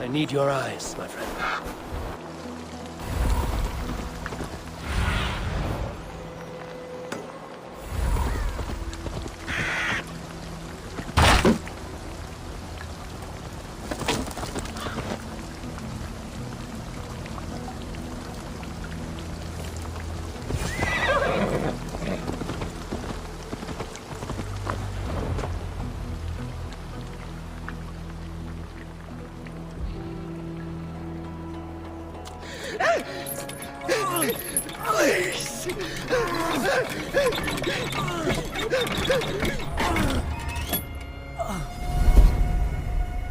I need your eyes, my friend. Please!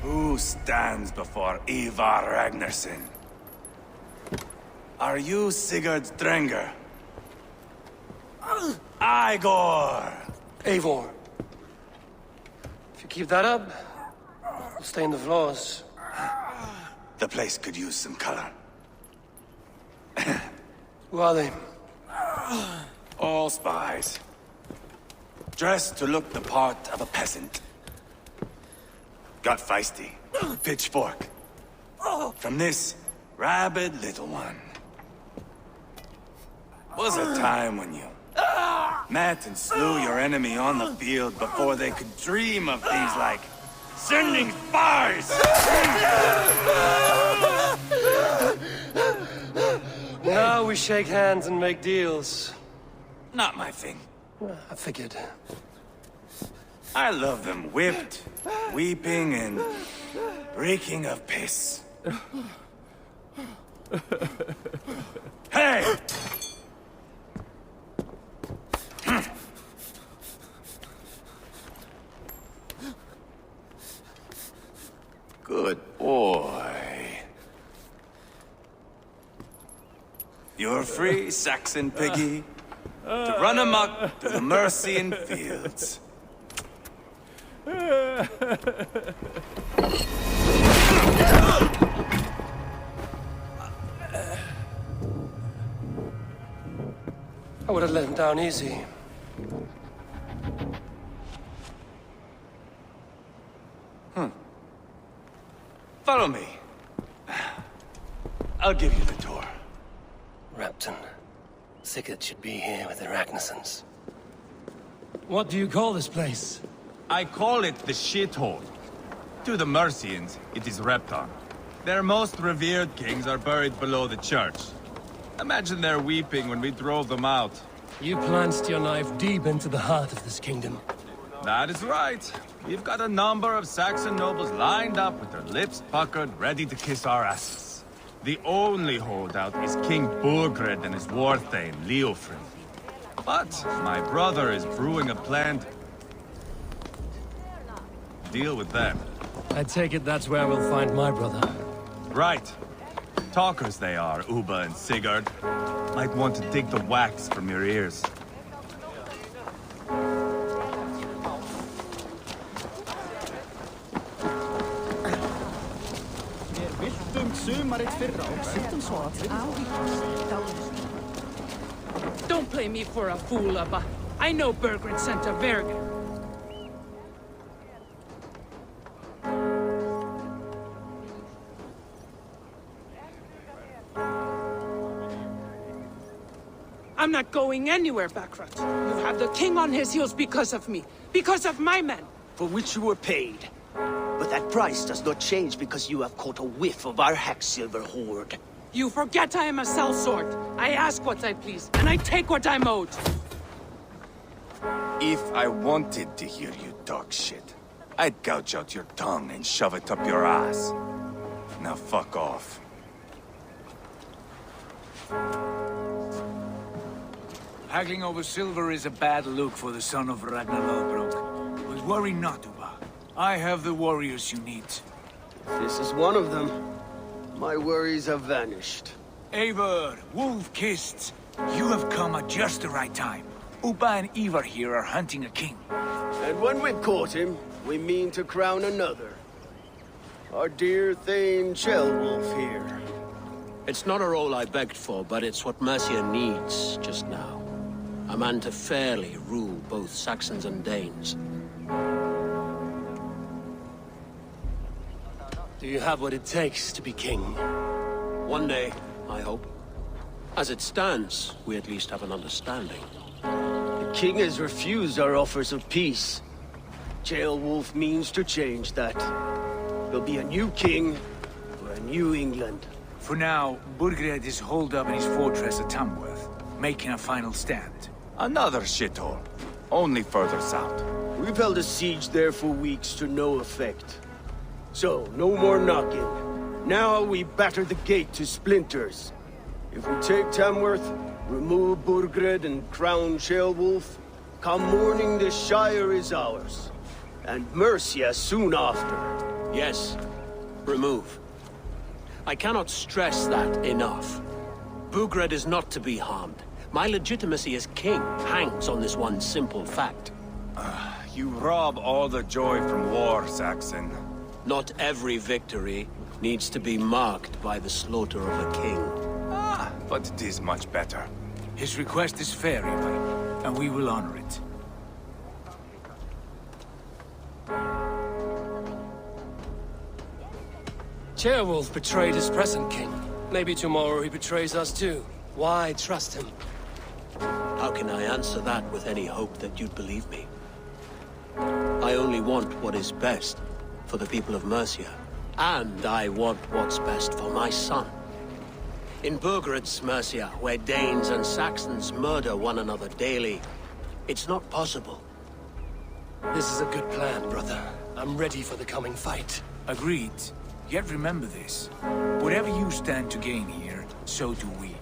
Who stands before Ivar Ragnarsson? Are you Sigurd Drenger? Igor! Eivor. If you keep that up, you'll stay in the floors. The place could use some color. Who are they? All spies. Dressed to look the part of a peasant. Got feisty. Pitchfork. From this rabid little one. Was a time when you met and slew your enemy on the field before they could dream of things like sending spies! Now we shake hands and make deals. Not my thing. I figured. I love them whipped, weeping, and reeking of piss. Hey! Good boy. You're free, Saxon piggy, to run amok through the Mercian fields. I would have let him down easy. Follow me. I'll give you the tour. Repton. Sigurd should be here with the Ragnarssons. What do you call this place? I call it the shithole. To the Mercians, it is Repton. Their most revered kings are buried below the church. Imagine their weeping when we drove them out. You plunged your knife deep into the heart of this kingdom. That is right. We've got a number of Saxon nobles lined up with their lips puckered, ready to kiss our asses. The only holdout is King BURGRED and his war thane, Leofric. But my brother is brewing a plan to deal with them. I take it that's where we'll find my brother. Right. Talkers they are, Uba and Sigurd. Might want to dig the wax from your ears. Don't play me for a fool, Abba. I know Burgred sent a Vergen. I'm not going anywhere, Backrot. You have the king on his heels because of me. Because of my men. For which you were paid. But that price does not change because you have caught a whiff of our Hacksilver hoard. You forget I am a sellsword. I ask what I please, and I take what I'm owed. If I wanted to hear you talk shit, I'd gouge out your tongue and shove it up your ass. Now fuck off. Haggling over silver is a bad look for the son of Ragnar Lothbrok. But worry not, Uba. I have the warriors you need. This is one of them. My worries have vanished. Eivor, wolf-kissed, you have come at just the right time. Uba and Ivar here are hunting a king. And when we've caught him, we mean to crown another. Our dear Thane Chelwolf here. It's not a role I begged for, but it's what Mercia needs just now. A man to fairly rule both Saxons and Danes. Do you have what it takes to be king? One day, I hope. As it stands, we at least have an understanding. The king has refused our offers of peace. Ceolwulf means to change that. There'll be a new king for a new England. For now, Burgred is holed up in his fortress at Tamworth, making a final stand. Another shithole. Only further south. We've held a siege there for weeks to no effect. So, no more knocking. Now we batter the gate to splinters. If we take Tamworth, remove Burgred and crown Ceolwulf, come morning the Shire is ours. And Mercia soon after. Yes, remove. I cannot stress that enough. Burgred is not to be harmed. My legitimacy as king hangs on this one simple fact. You rob all the joy from war, Saxon. Not every victory needs to be marked by the slaughter of a king. But it is much better. His request is fair, Ivar, and we will honor it. Ceolwulf betrayed his present king. Maybe tomorrow he betrays us too. Why trust him? How can I answer that with any hope that you'd believe me? I only want what is best for the people of Mercia. And I want what's best for my son. In Burgred's Mercia, where Danes and Saxons murder one another daily, it's not possible. This is a good plan, brother. I'm ready for the coming fight. Agreed. Yet remember this. Whatever you stand to gain here, so do we.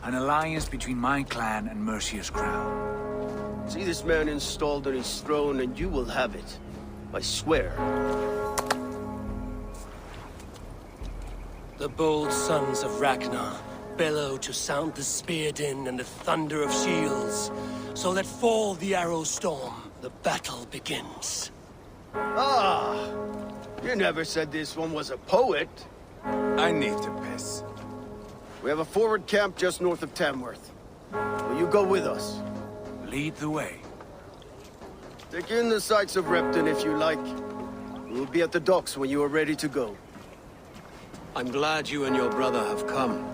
An alliance between my clan and Mercia's crown. See this man installed on his throne and you will have it. I swear. The bold sons of Ragnar bellow to sound the spear din and the thunder of shields, so that fall the arrow storm, the battle begins. Ah! You never said this one was a poet. I need to piss. We have a forward camp just north of Tamworth. Will you go with us? Lead the way. Take in the sights of Repton if you like. We'll be at the docks when you are ready to go. I'm glad you and your brother have come,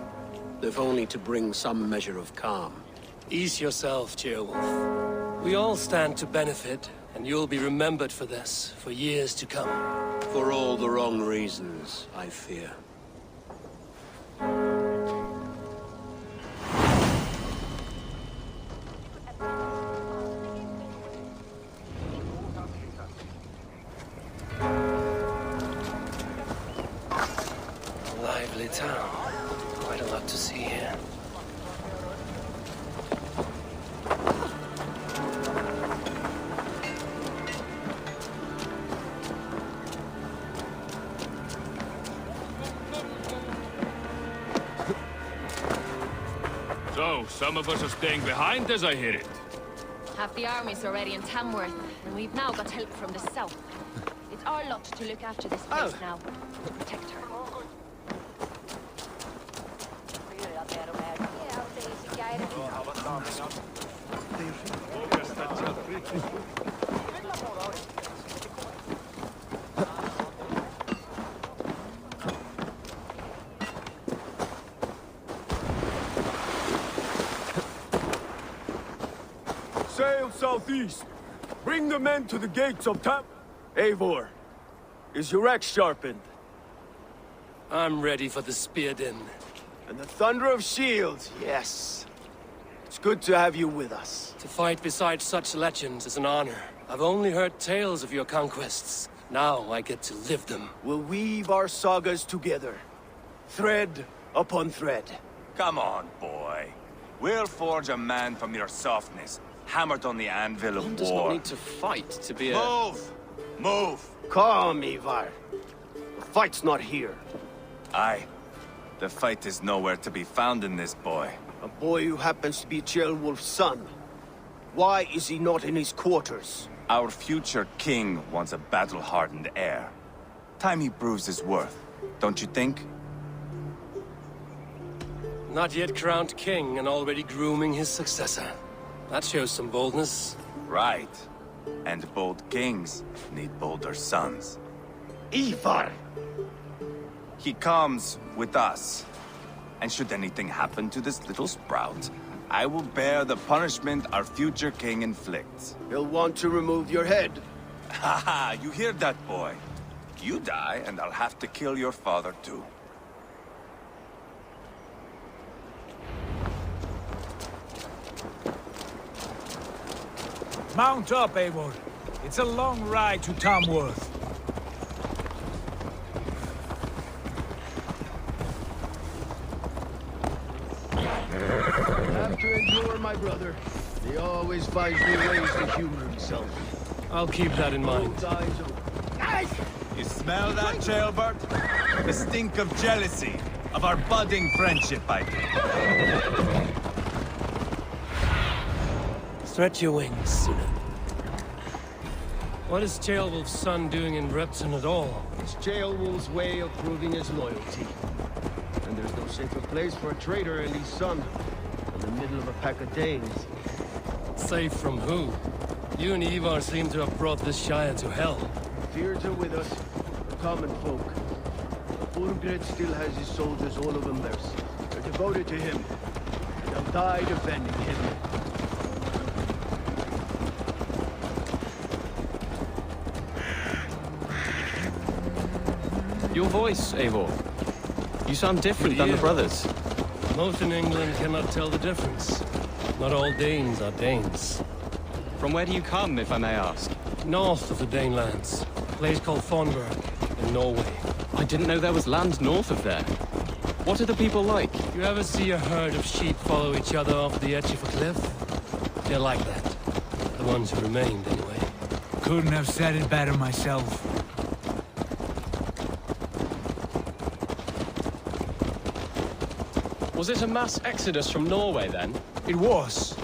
if only to bring some measure of calm. Ease yourself, Ceolwulf. We all stand to benefit, and you'll be remembered for this, for years to come. For all the wrong reasons, I fear. Lively town. Quite a lot to see here. So, some of us are staying behind as I hear it. Half the army's already in Tamworth, and we've now got help from the south. It's our lot to look after this place now, to protect her. Sail southeast. Bring the men to the gates of Eivor, is your axe sharpened? I'm ready for the spear din. And the thunder of shields, yes. It's good to have you with us. To fight beside such legends is an honor. I've only heard tales of your conquests. Now I get to live them. We'll weave our sagas together. Thread upon thread. Come on, boy. We'll forge a man from your softness, hammered on the anvil of One war. does not need to fight to be a... Move! Move! Calm, Ivar. The fight's not here. Aye. The fight is nowhere to be found in this boy. A boy who happens to be Ceolwulf's son. Why is he not in his quarters? Our future king wants a battle-hardened heir. Time he proves his worth, don't you think? Not yet crowned king and already grooming his successor. That shows some boldness. Right. And bold kings need bolder sons. Ivar! He comes with us. And should anything happen to this little sprout, I will bear the punishment our future king inflicts. He'll want to remove your head. Haha, you hear that, boy? You die, and I'll have to kill your father, too. Mount up, Eivor. It's a long ride to Tamworth. Have to endure, my brother. He always finds new ways to humor himself. I'll keep that in mind. Both eyes open. You smell that, Jailbird? The stink of jealousy, of our budding friendship, I think. Stretch your wings, Suna. What is Ceolwulf's son doing in Repton at all? It's Ceolwulf's way of proving his loyalty. And there's no safer place for a traitor and his son in the middle of a pack of Danes. Safe from who? You and Ivar seem to have brought this Shire to hell. Fears are with us, the common folk. But Burgred still has his soldiers all over Mercia. They're devoted to him. They'll die defending him. Your voice, Eivor. You sound different than the brothers. Most in England cannot tell the difference. Not all Danes are Danes. From where do you come, if I may ask? North of the Danelands. A place called Fonberg, in Norway. I didn't know there was land north of there. What are the people like? You ever see a herd of sheep follow each other off the edge of a cliff? They're like that. The ones who remained, anyway. Couldn't have said it better myself. Was it a mass exodus from Norway, then? It was.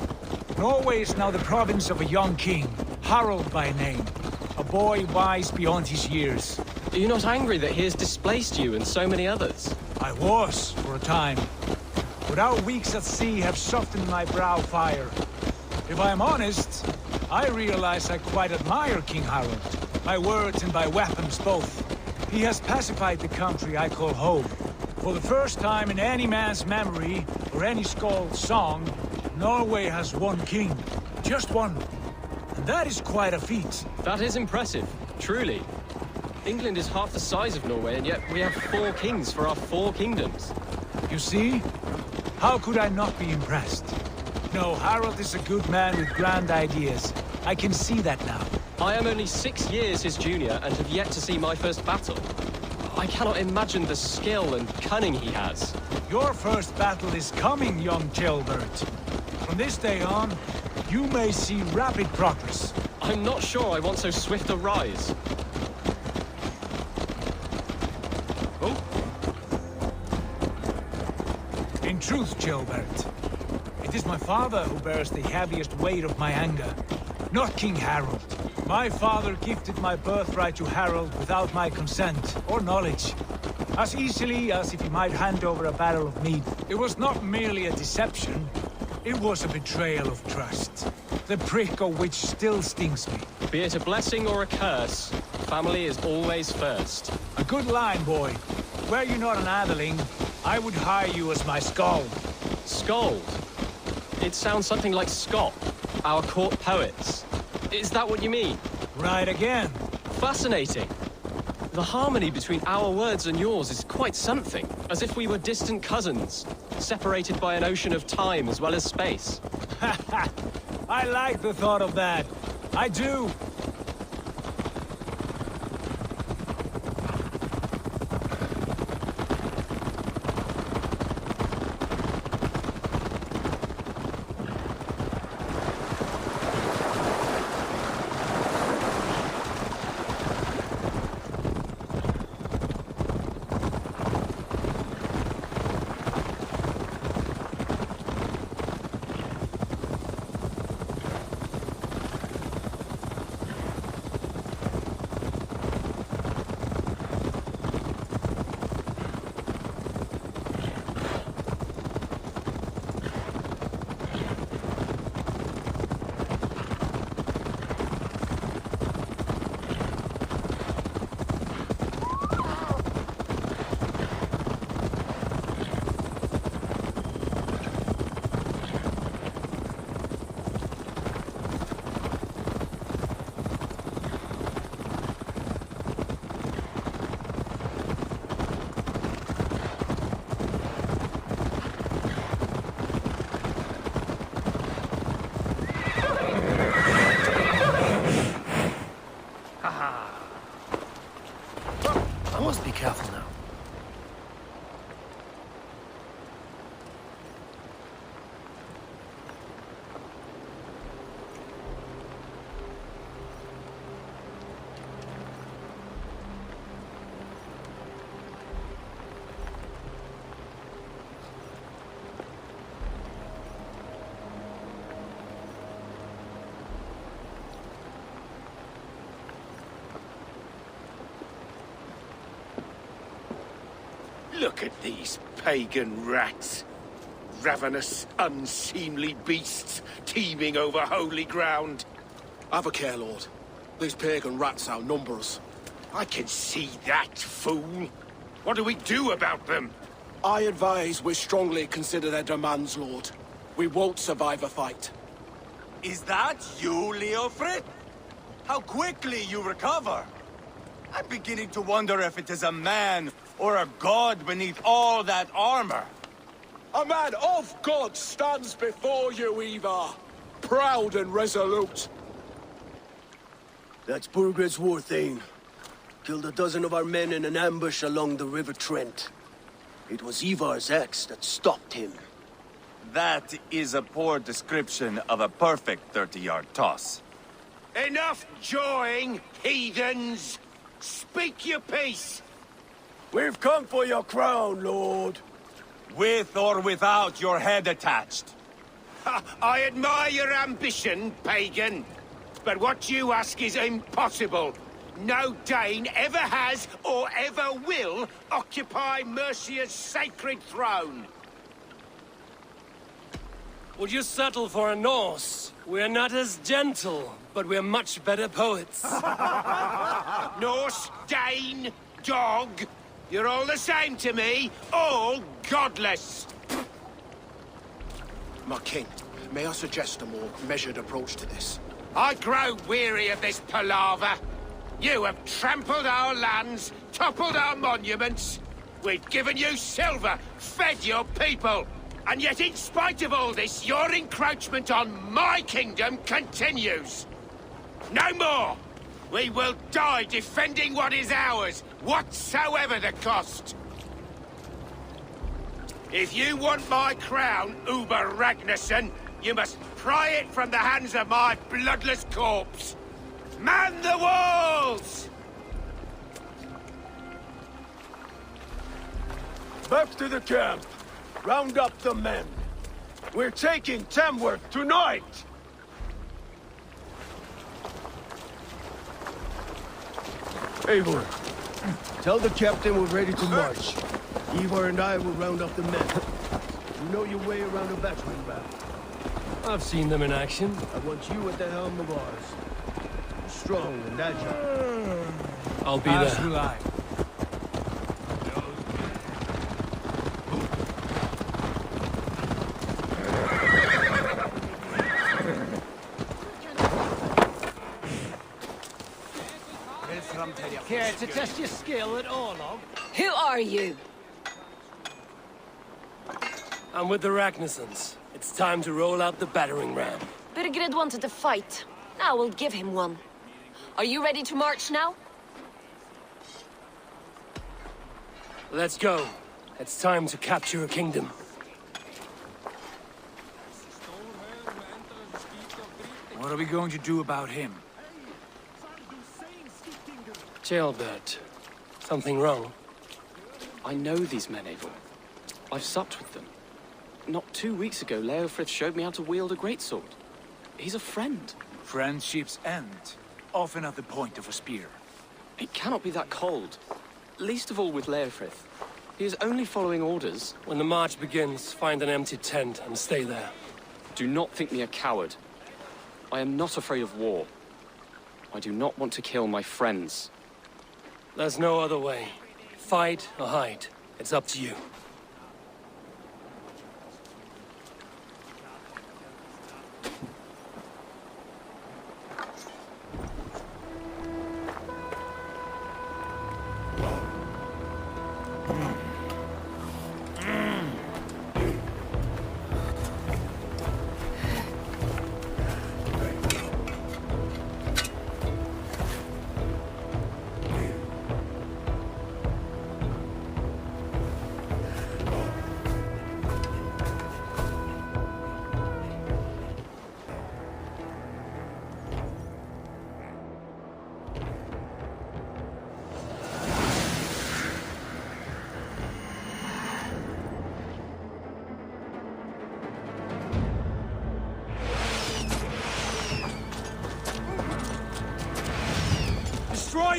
Norway is now the province of a young king, Harald by name. A boy wise beyond his years. Are you not angry that he has displaced you and so many others? I was, for a time. But our weeks at sea have softened my brow fire. If I am honest, I realize I quite admire King Harald. By words and by weapons both. He has pacified the country I call home. For the first time in any man's memory, or any skald's song, Norway has one king. Just one. And that is quite a feat. That is impressive, truly. England is half the size of Norway, and yet we have 4 kings for our 4 kingdoms. You see? How could I not be impressed? No, Harald is a good man with grand ideas. I can see that now. I am only 6 years his junior, and have yet to see my first battle. I cannot imagine the skill and cunning he has. Your first battle is coming, young Ceolbert. From this day on, you may see rapid progress. I'm not sure I want so swift a rise. Oh? In truth, Ceolbert, it is my father who bears the heaviest weight of my anger, not King Harald. My father gifted my birthright to Harald without my consent or knowledge. As easily as if he might hand over a barrel of mead. It was not merely a deception, it was a betrayal of trust. The prick of which still stings me. Be it a blessing or a curse, family is always first. A good line, boy. Were you not an atheling, I would hire you as my skald. Skald? It sounds something like Scott, our court poets. Is that what you mean? Right again. Fascinating. The harmony between our words and yours is quite something. As if we were distant cousins, separated by an ocean of time as well as space. I like the thought of that. I do. careful now. Look at these pagan rats. Ravenous, unseemly beasts teeming over holy ground. Have a care, Lord. These pagan rats outnumber us. I can see that, fool. What do we do about them? I advise we strongly consider their demands, Lord. We won't survive a fight. Is that you, Leofrid? How quickly you recover! I'm beginning to wonder if it is a man or a god beneath all that armor. A man of God stands before you, Ivar. Proud and resolute. That's Burgred's war thane. Killed a dozen of our men in an ambush along the River Trent. It was Ivar's axe that stopped him. That is a poor description of a perfect 30-yard toss. Enough jawing, heathens! Speak your piece! We've come for your crown, Lord. With or without your head attached. I admire your ambition, pagan. But what you ask is impossible. No Dane ever has or ever will occupy Mercia's sacred throne. Would you settle for a Norse? We're not as gentle, but we're much better poets. Norse, Dane, dog. You're all the same to me. All godless. My king, may I suggest a more measured approach to this? I grow weary of this palaver. You have trampled our lands, toppled our monuments. We've given you silver, fed your people. And yet, in spite of all this, your encroachment on my kingdom continues. No more! We will die defending what is ours, whatsoever the cost. If you want my crown, Uber Ragnarsson, you must pry it from the hands of my bloodless corpse. Man the walls! Back to the camp. Round up the men. We're taking Tamworth tonight! Eivor, tell the captain we're ready to march. Ivar and I will round up the men. You know your way around a battering ram. I've seen them in action. I want you at the helm of ours. Strong and agile. I'll be As there. will I. Care to test your skill at Orlog? Who are you? I'm with the Ragnarssons. It's time to roll out the battering ram. Burgred wanted to fight. Now we'll give him one. Are you ready to march now? Let's go. It's time to capture a kingdom. What are we going to do about him? Jailbird. Something wrong? I know these men, Eivor. I've supped with them. Not 2 weeks ago, Leofrith showed me how to wield a greatsword. He's a friend. Friendships end, often at the point of a spear. It cannot be that cold. Least of all with Leofrith. He is only following orders. When the march begins, find an empty tent and stay there. Do not think me a coward. I am not afraid of war. I do not want to kill my friends. There's no other way. Fight or hide. It's up to you.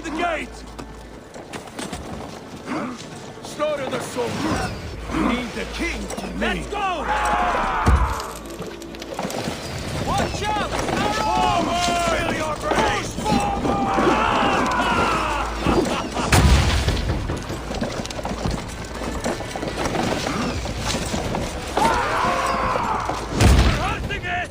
the gate! Slaughter the soldiers! We need the king to lead. Let's go! Watch out! Feel your brace! Hunting it!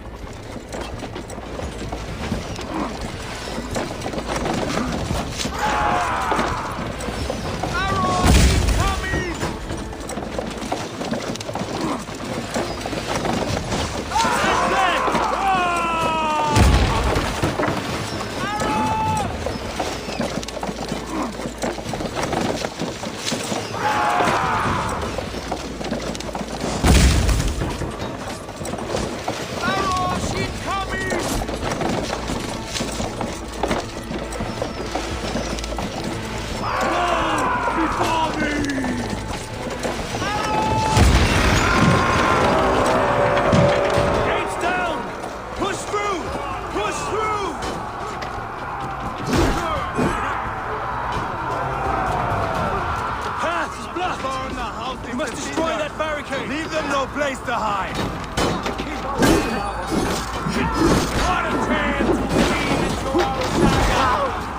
We must destroy that barricade! Leave them no place to hide! What a chance to lead into our saga!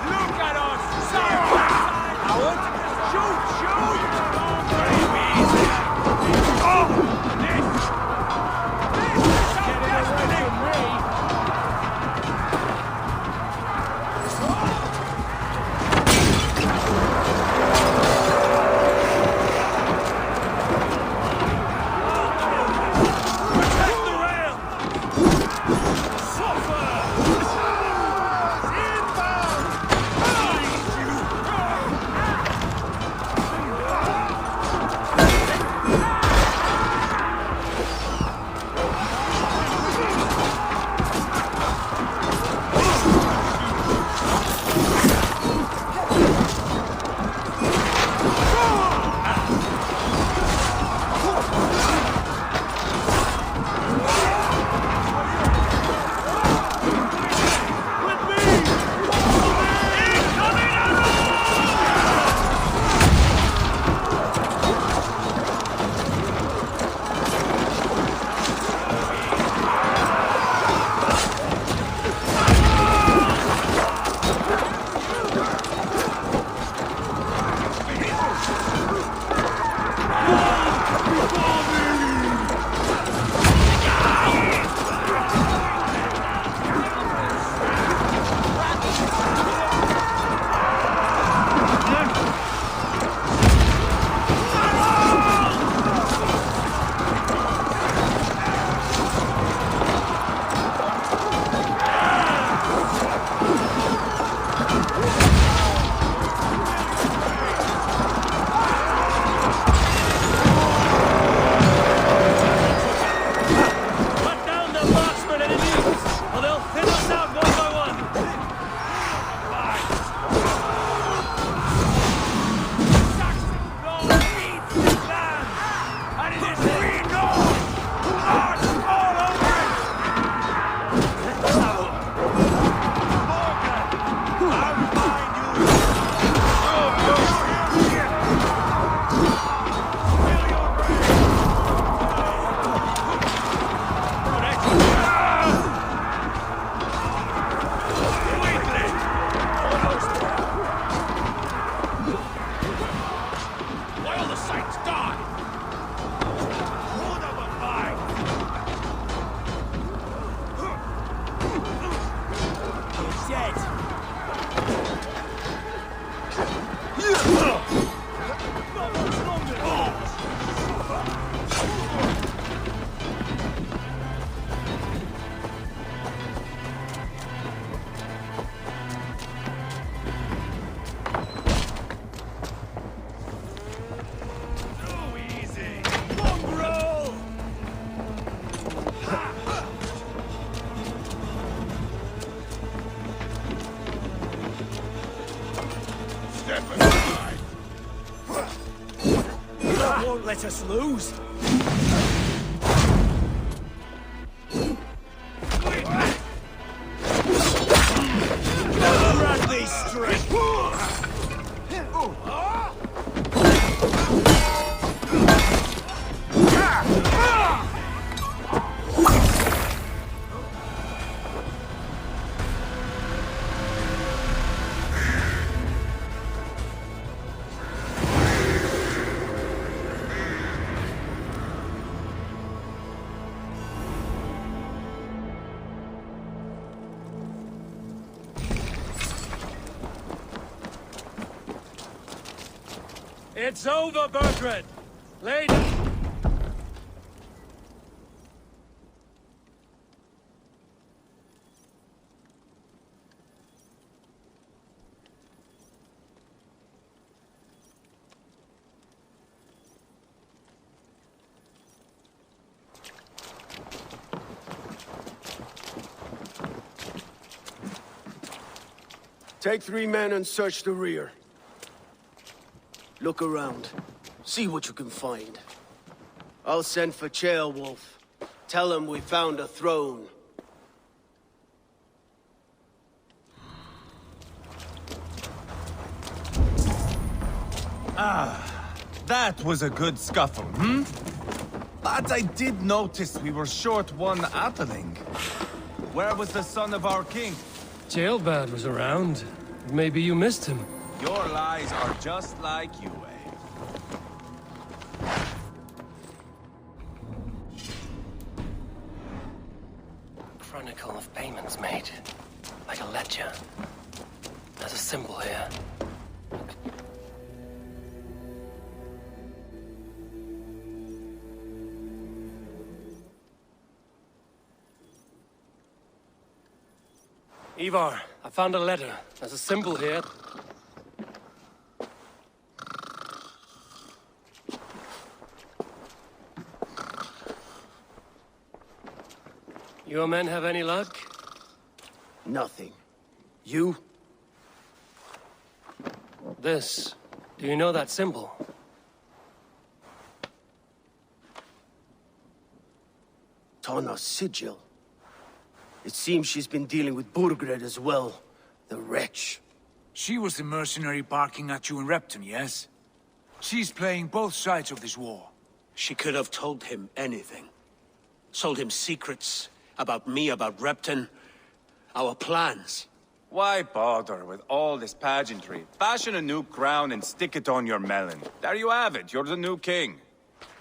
Look at us! Side by side! Howard! Shoot! Shoot! Oh! This is destiny! Let us lose. Grab these straight. It's over, BURGRED! Lady! Take 3 men and search the rear. Look around. See what you can find. I'll send for Ceolwulf. Tell him we found a throne. That was a good scuffle, hmm? But I did notice we were short one atheling. Where was the son of our king? Ceolbad was around. Maybe you missed him. Your lies are just like you, eh? Chronicle of payments made. Like a ledger. There's a symbol here. Ivar, I found a letter. There's a symbol here. Your men have any luck? Nothing. You? This. Do you know that symbol? Tana's sigil. It seems she's been dealing with BURGRED as well. The wretch. She was the mercenary barking at you in Repton, yes? She's playing both sides of this war. She could have told him anything. Sold him secrets about me, about Repton, our plans. Why bother with all this pageantry? Fashion a new crown and stick it on your melon. There you have it, you're the new king.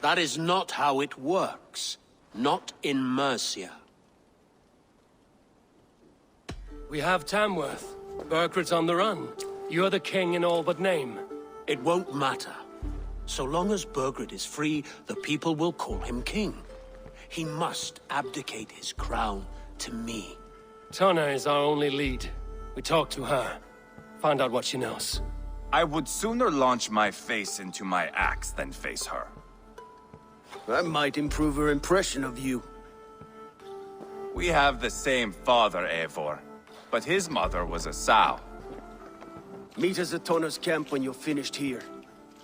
That is not how it works. Not in Mercia. We have Tamworth. BURGRED's on the run. You're the king in all but name. It won't matter. So long as BURGRED is free, the people will call him king. He must abdicate his crown to me. Tana is our only lead. We talk to her. Find out what she knows. I would sooner launch my face into my axe than face her. That might improve her impression of you. We have the same father, Eivor. But his mother was a sow. Meet us at Tana's camp when you're finished here.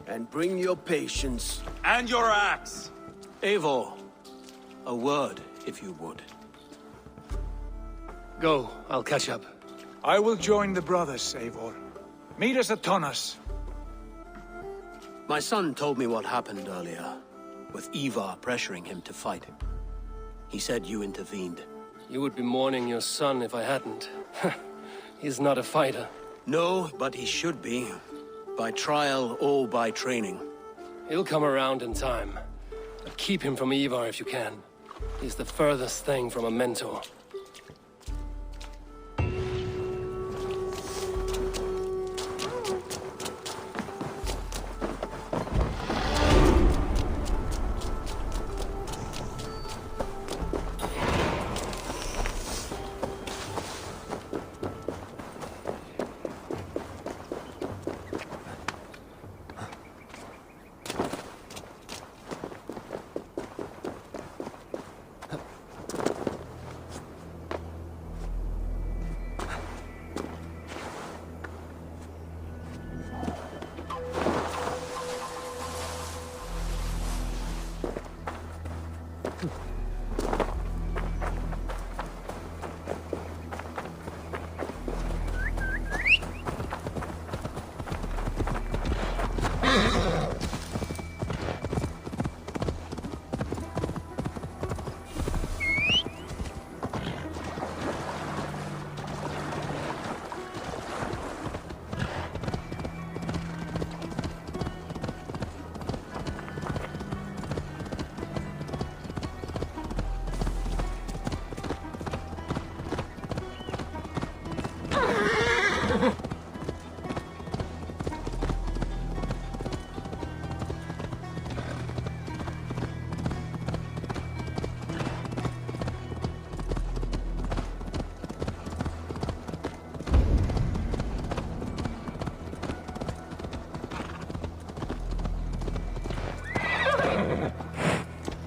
And bring your patience. And your axe! Eivor, a word, if you would. Go, I'll catch up. I will join the brothers, Eivor. Meet us at Tana's. My son told me what happened earlier, with Ivar pressuring him to fight. He said you intervened. You would be mourning your son if I hadn't. He's not a fighter. No, but he should be. By trial or by training. He'll come around in time. But keep him from Ivar if you can. He's the furthest thing from a mentor.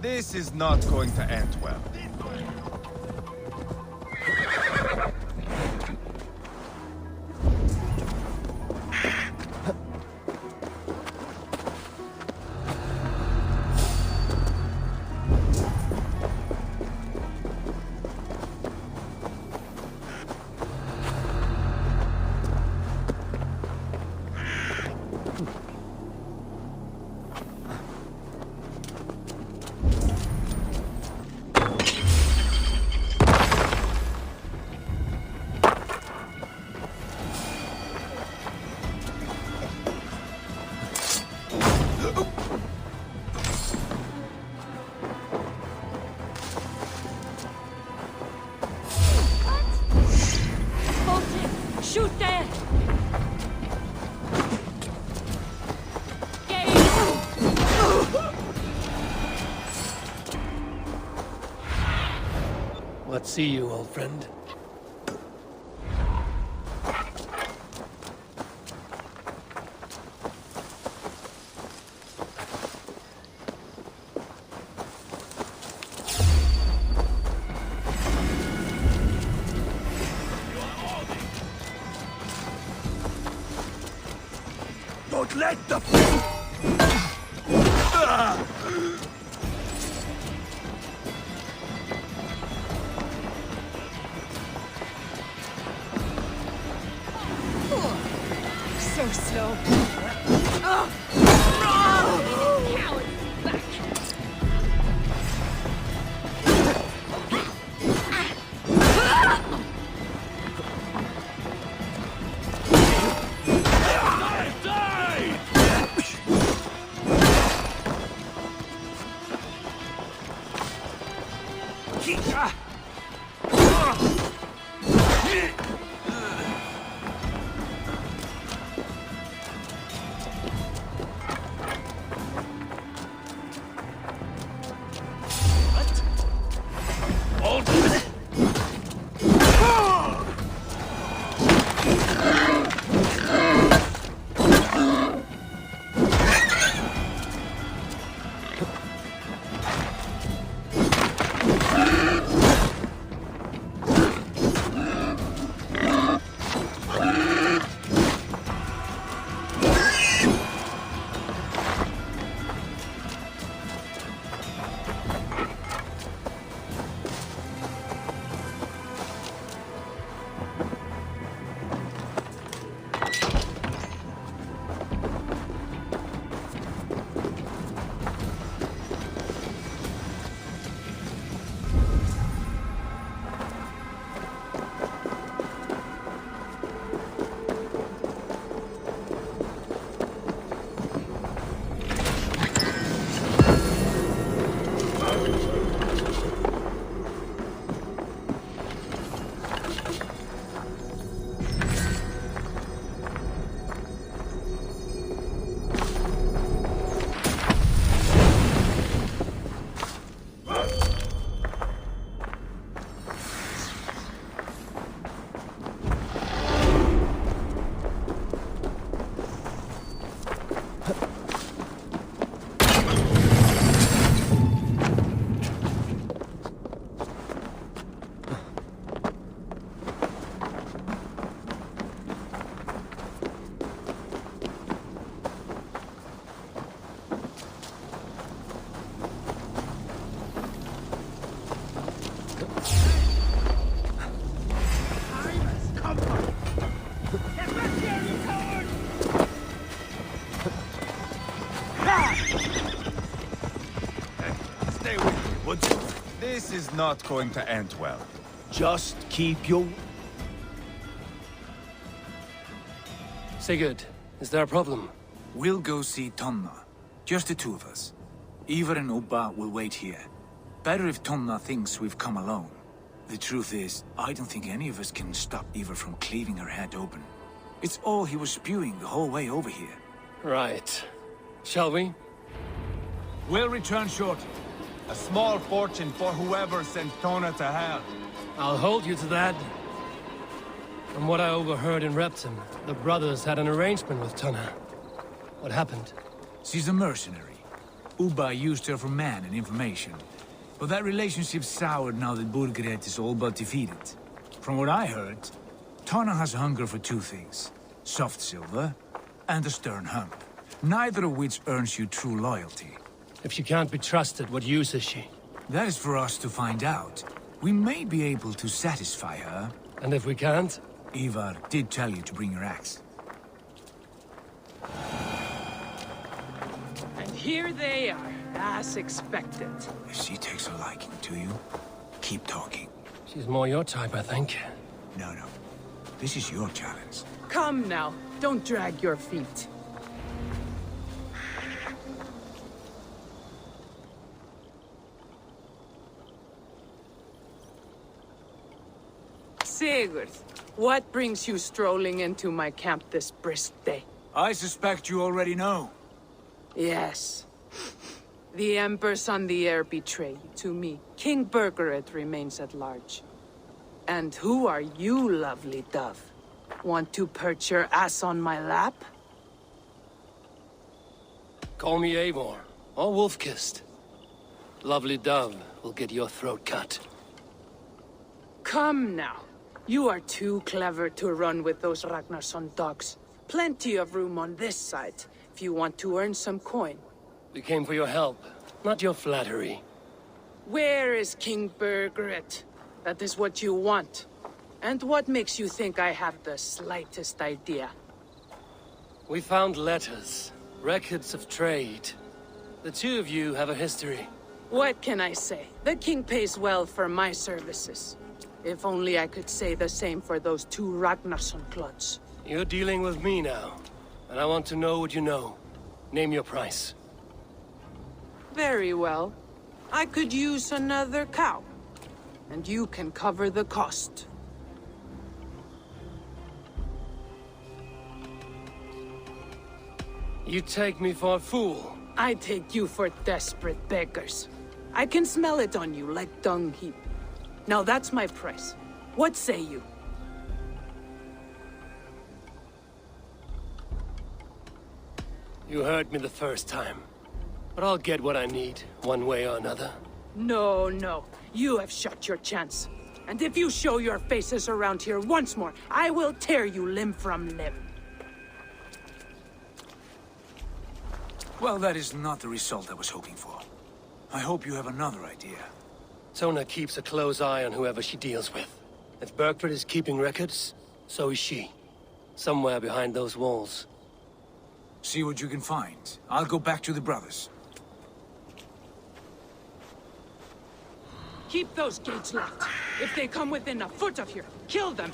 This is not going to end well. Shoot there! What see you, old friend? Don't let the... So slow. Stay with me, would you? This is not going to end well. Just keep your... Sigurd, is there a problem? We'll go see Tonna. Just the two of us. Ivar and Ubba will wait here. Better if Tonna thinks we've come alone. The truth is, I don't think any of us can stop Ivar from cleaving her head open. It's all he was spewing the whole way over here. Right. Shall we? We'll return shortly. A small fortune for whoever sent Tonna to hell. I'll hold you to that. From what I overheard in Repton, the brothers had an arrangement with Tonna. What happened? She's a mercenary. Ubba used her for man and information. But that relationship soured now that Burgred is all but defeated. From what I heard, Tana has hunger for two things. Soft silver and a stern hump. Neither of which earns you true loyalty. If she can't be trusted, what use is she? That is for us to find out. We may be able to satisfy her. And if we can't? Ivar did tell you to bring your axe. And here they are, as expected. If she takes a liking to you, keep talking. She's more your type, I think. No. This is your challenge. Come now, don't drag your feet. Sigurd, what brings you strolling into my camp this brisk day? I suspect you already know. Yes. The Emperor's on the air betrayed you to me. King BURGRED remains at large. And who are you, lovely dove? Want to perch your ass on my lap? Call me Eivor, or Wolf-Kissed. Lovely dove will get your throat cut. Come now. You are too clever to run with those Ragnarsson dogs. Plenty of room on this side, if you want to earn some coin. We came for your help, not your flattery. Where is King BURGRED? That is what you want. And what makes you think I have the slightest idea? We found letters, records of trade. The two of you have a history. What can I say? The king pays well for my services. If only I could say the same for those two Ragnarsson clods. You're dealing with me now, and I want to know what you know. Name your price. Very well. I could use another cow. And you can cover the cost. You take me for a fool. I take you for desperate beggars. I can smell it on you like dung heap. Now that's my price. What say you? You heard me the first time. But I'll get what I need, one way or another. No. You have shot your chance. And if you show your faces around here once more, I will tear you limb from limb. Well, that is not the result I was hoping for. I hope you have another idea. Tona keeps a close eye on whoever she deals with. If Burgred is keeping records, so is she. Somewhere behind those walls. See what you can find. I'll go back to the brothers. Keep those gates locked. If they come within a foot of here, kill them.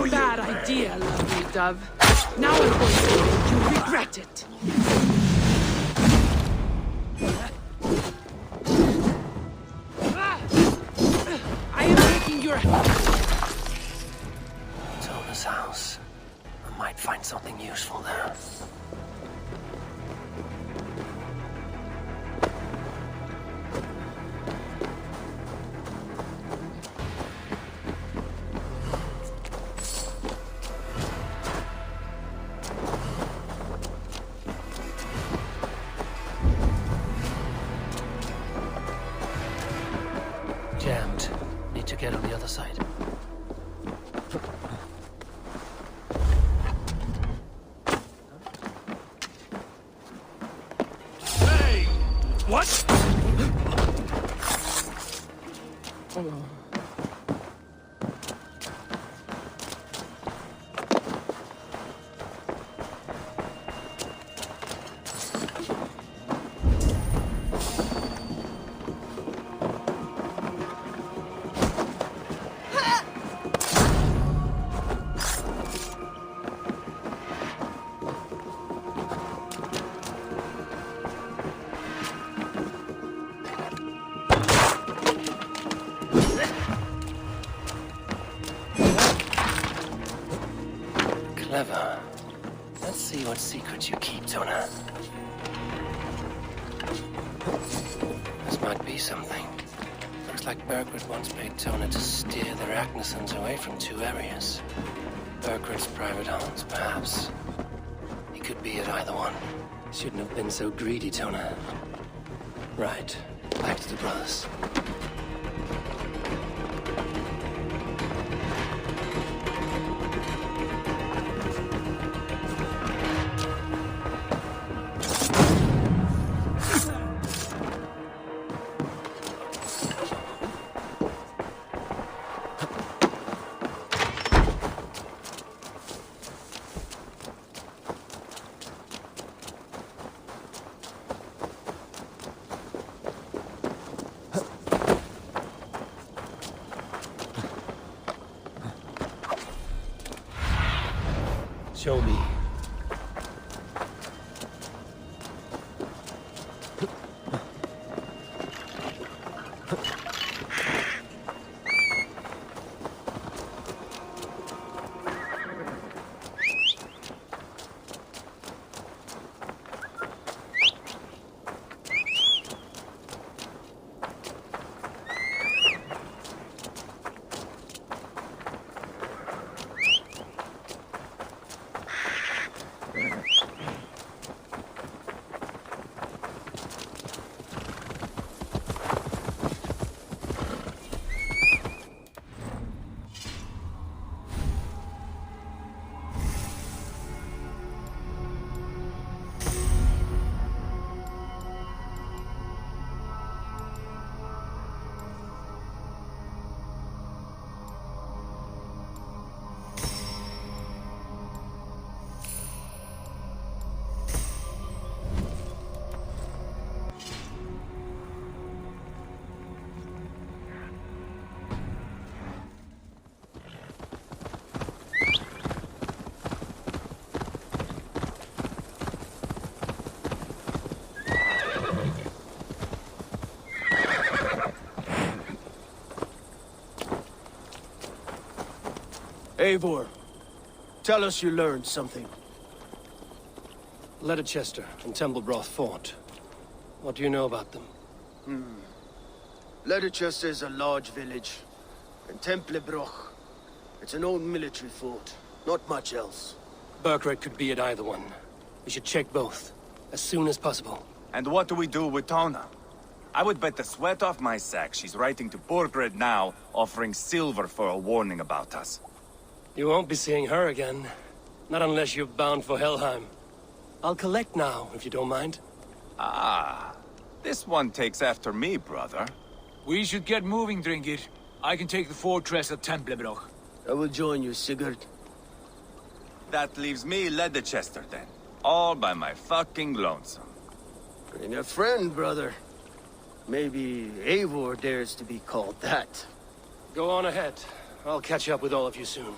Bad idea, lovely dove. Now I'm going to make you regret it. I am taking your... Tona's house. I might find something useful there. Jammed. Need to get on the other side. Hey! What? what secrets you keep, Tona. This might be something. Looks like Burgred once paid Tona to steer the Ragnarsons away from 2 areas. Burgred's private haunts, perhaps. He could be at either one. Shouldn't have been so greedy, Tona. Right. Back to the brothers. Show me. Eivor, tell us you learned something. Leicester and Templebroth fought. What do you know about them? Leicester is a large village, and Templebroch, it's an old military fort. Not much else. Burgred could be at either one. We should check both, as soon as possible. And what do we do with Tona? I would bet the sweat off my sack she's writing to Burgred now, offering silver for a warning about us. You won't be seeing her again. Not unless you're bound for Helheim. I'll collect now, if you don't mind. Ah, this one takes after me, brother. We should get moving, Dringir. I can take the fortress of Templebroch. I will join you, Sigurd. That leaves me Leicester then. All by my fucking lonesome. Bring a friend, brother. Maybe Eivor dares to be called that. Go on ahead. I'll catch up with all of you soon.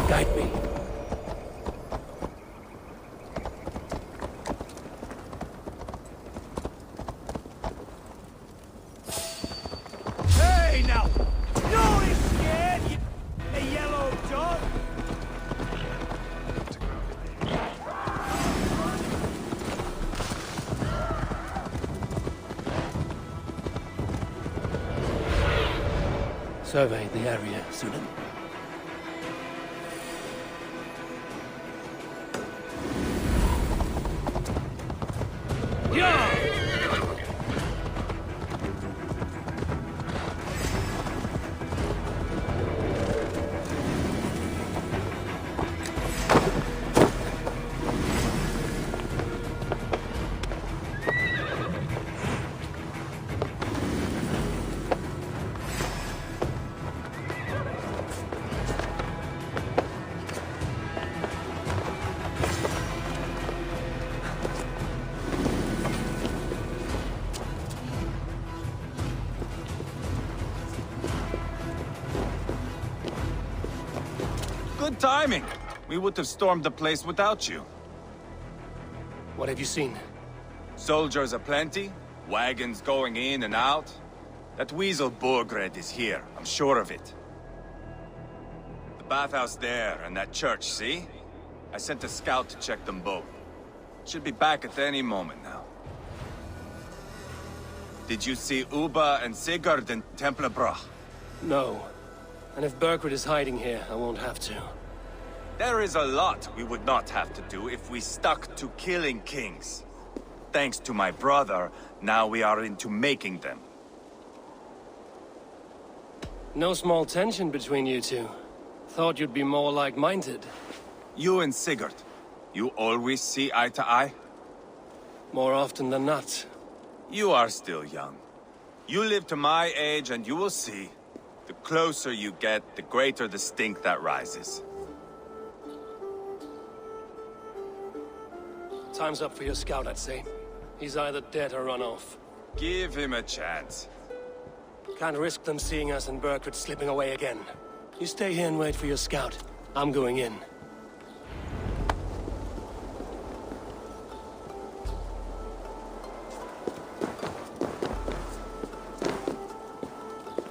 Guide me. Hey, now! Nobody's scared, you yellow dog! Survey the area, Sunan. Good timing. We would have stormed the place without you. What have you seen? Soldiers aplenty, wagons going in and out. That weasel BURGRED is here, I'm sure of it. The bathhouse there and that church, see? I sent a scout to check them both. Should be back at any moment now. Did you see Uba and Sigurd in Templebroch? No. And if BURGRED is hiding here, I won't have to. There is a lot we would not have to do if we stuck to killing kings. Thanks to my brother, now we are into making them. No small tension between you two. Thought you'd be more like-minded. You and Sigurd, you always see eye to eye? More often than not. You are still young. You live to my age and you will see. The closer you get, the greater the stink that rises. Time's up for your scout, I'd say. He's either dead or run off. Give him a chance. Can't risk them seeing us and BURGRED slipping away again. You stay here and wait for your scout. I'm going in.